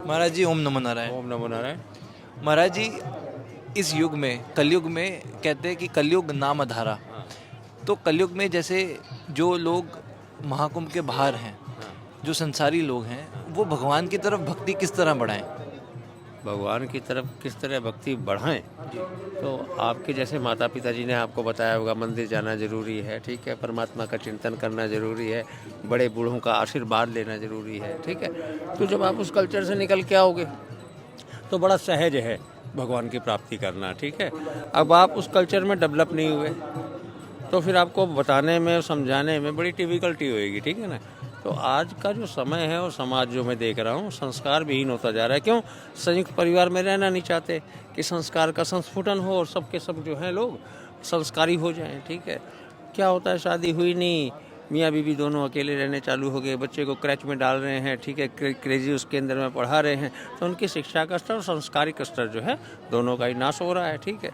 महाराज जी ओम नमो नारायण। ओम नमो नारायण। महाराज जी इस युग में कलयुग में कहते हैं कि कलयुग नाम अधारा। हाँ तो कलयुग में जैसे जो लोग महाकुंभ के बाहर हैं, हाँ जो संसारी लोग हैं, वो भगवान की तरफ भक्ति किस तरह बढ़ाएं? भगवान की तरफ किस तरह भक्ति बढ़ाएं, जी तो आपके जैसे माता पिता जी ने आपको बताया होगा मंदिर जाना ज़रूरी है, ठीक है, परमात्मा का चिंतन करना ज़रूरी है, बड़े बूढ़ों का आशीर्वाद लेना ज़रूरी है, ठीक है। तो जब आप उस कल्चर से निकल के आओगे तो बड़ा सहज है भगवान की प्राप्ति करना, ठीक है। अब आप उस कल्चर में डेवलप नहीं हुए तो फिर आपको बताने में और समझाने में बड़ी डिफ़िकल्टी होएगी, ठीक है ना। तो आज का जो समय है और समाज जो मैं देख रहा हूँ संस्कार विहीन होता जा रहा है। क्यों? संयुक्त परिवार में रहना नहीं चाहते कि संस्कार का संस्फुटन हो और सबके सब जो हैं लोग संस्कारी हो जाएं, ठीक है। क्या होता है, शादी हुई नहीं, मियाँ बीवी दोनों अकेले रहने चालू हो गए, बच्चे को क्रैच में डाल रहे हैं, ठीक है, क्रेजी उसके अंदर में पढ़ा रहे हैं, तो उनकी शिक्षा का स्तर और संस्कारिक स्तर जो है दोनों का ही नाश हो रहा है, ठीक है।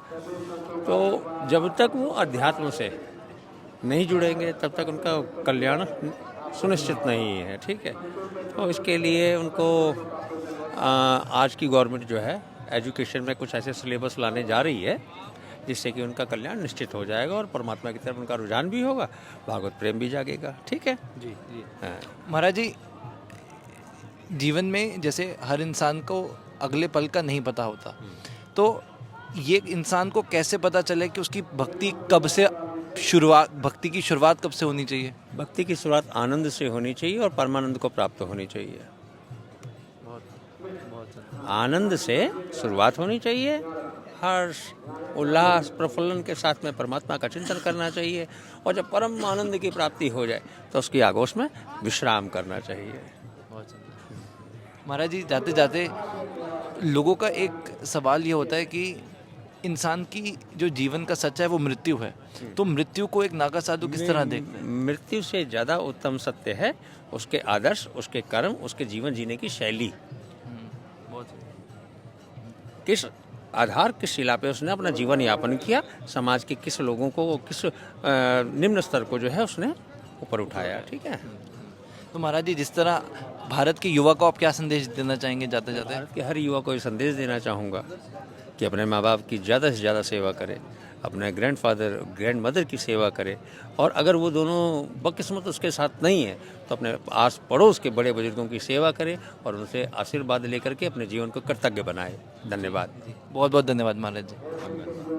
तो जब तक वो अध्यात्म से नहीं जुड़ेंगे तब तक उनका कल्याण सुनिश्चित नहीं है, ठीक है। तो इसके लिए उनको आज की गवर्नमेंट जो है एजुकेशन में कुछ ऐसे सिलेबस लाने जा रही है जिससे कि उनका कल्याण निश्चित हो जाएगा और परमात्मा की तरफ उनका रुझान भी होगा, भागवत प्रेम भी जागेगा, ठीक है जी जी। हाँ। महाराज जी जीवन में जैसे हर इंसान को अगले पल का नहीं पता होता, तो ये इंसान को कैसे पता चले कि उसकी भक्ति कब से भक्ति की शुरुआत कब से होनी चाहिए? भक्ति की शुरुआत आनंद से होनी चाहिए और परमानंद को प्राप्त होनी चाहिए। आनंद से शुरुआत होनी चाहिए, हर्ष उल्लास प्रफुल्लन के साथ में परमात्मा का चिंतन करना चाहिए और जब परम आनंद की प्राप्ति हो जाए तो उसकी आगोश में विश्राम करना चाहिए। महाराज जी जाते जाते लोगों का एक सवाल ये होता है कि इंसान की जो जीवन का सच्चा है वो मृत्यु है, तो मृत्यु को एक नागा साधु किस तरह देखते हैं? मृत्यु से ज़्यादा उत्तम सत्य है उसके आदर्श, उसके कर्म, उसके जीवन जीने की शैली। किस आधार, किस शिला पे उसने अपना जीवन यापन किया, समाज के किस लोगों को, किस निम्न स्तर को जो है उसने ऊपर उठाया, ठीक है। तो महाराज जी जिस तरह भारत के युवा को आप क्या संदेश देना चाहेंगे जाते जाते? भारत के हर युवा को ये संदेश देना चाहूँगा कि अपने माँ बाप की ज़्यादा से ज़्यादा सेवा करे, अपने ग्रैंडफादर ग्रैंड मदर की सेवा करे, और अगर वो दोनों बदकिस्मत उसके साथ नहीं है तो अपने आस पड़ोस के बड़े बुजुर्गों की सेवा करे और उनसे आशीर्वाद लेकर के अपने जीवन को कृतज्ञ बनाए। धन्यवाद। बहुत बहुत धन्यवाद महाराज जी।